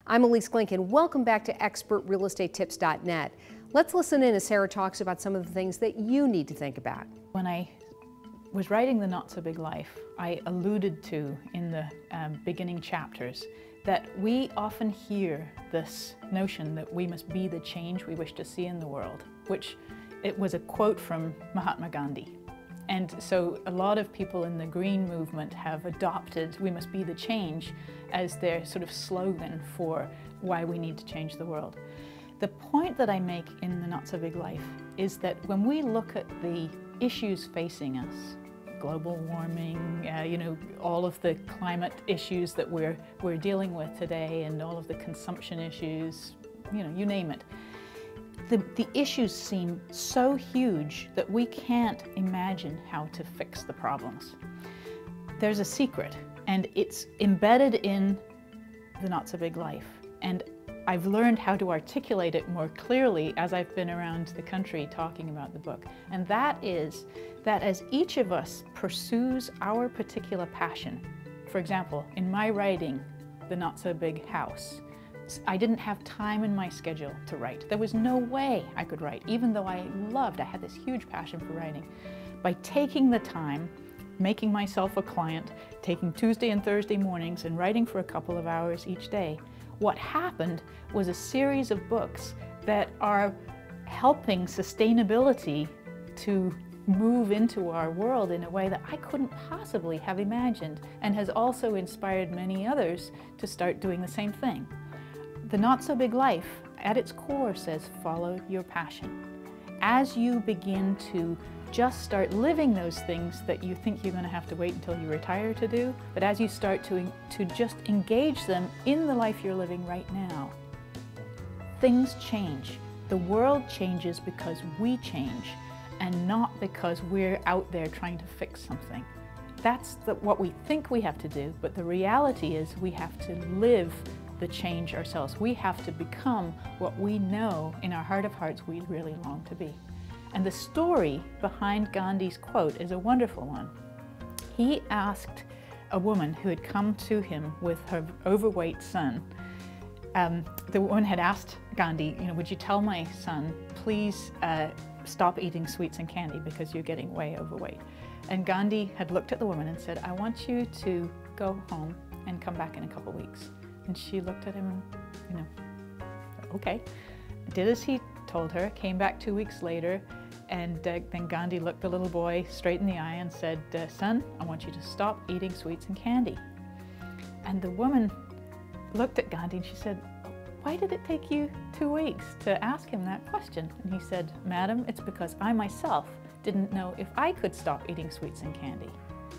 I'm Elise Glinken. Welcome back to ExpertRealEstateTips.net. Let's listen in as Sarah talks about some of the things that you need to think about. When I was writing The Not So Big Life, I alluded to in the beginning chapters that we often hear this notion that we must be the change we wish to see in the world, which it was a quote from Mahatma Gandhi. And so a lot of people in the green movement have adopted "we must be the change" as their sort of slogan for why we need to change the world. The point that I make in The Not So Big Life is that when we look at the issues facing us, global warming, all of the climate issues that we're dealing with today, and all of the consumption issues, you name it. The issues seem so huge that we can't imagine how to fix the problems. There's a secret, and it's embedded in The Not So Big Life. And I've learned how to articulate it more clearly as I've been around the country talking about the book. And that is that as each of us pursues our particular passion, for example, in my writing, The Not So Big House, I didn't have time in my schedule to write. There was no way I could write, even though I had this huge passion for writing. By taking the time, making myself a client, taking Tuesday and Thursday mornings and writing for a couple of hours each day, what happened was a series of books that are helping sustainability to move into our world in a way that I couldn't possibly have imagined, and has also inspired many others to start doing the same thing. The Not So Big Life, at its core, says follow your passion. As you begin to just start living those things that you think you're going to have to wait until you retire to do, but as you start to just engage them in the life you're living right now, things change. The world changes because we change, and not because we're out there trying to fix something. That's what we think we have to do, but the reality is we have to live the change ourselves. We have to become what we know in our heart of hearts we really long to be. And the story behind Gandhi's quote is a wonderful one. He asked a woman who had come to him with her overweight son. The woman had asked Gandhi, would you tell my son, please stop eating sweets and candy because you're getting way overweight. And Gandhi had looked at the woman and said, I want you to go home and come back in a couple weeks. And she looked at him and, okay. Did as he told her, came back 2 weeks later, and then Gandhi looked the little boy straight in the eye and said, son, I want you to stop eating sweets and candy. And the woman looked at Gandhi and she said, why did it take you 2 weeks to ask him that question? And he said, Madam, it's because I myself didn't know if I could stop eating sweets and candy.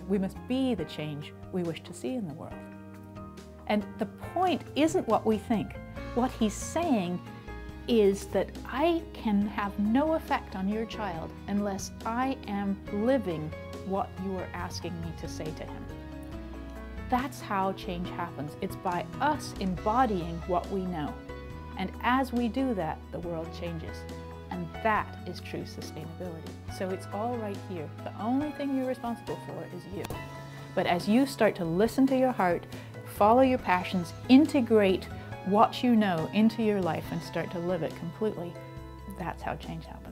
We must be the change we wish to see in the world. And the point isn't what we think. What he's saying is that I can have no effect on your child unless I am living what you are asking me to say to him. That's how change happens. It's by us embodying what we know. And as we do that, the world changes. And that is true sustainability. So it's all right here. The only thing you're responsible for is you. But as you start to listen to your heart, follow your passions, integrate what you know into your life and start to live it completely, that's how change happens.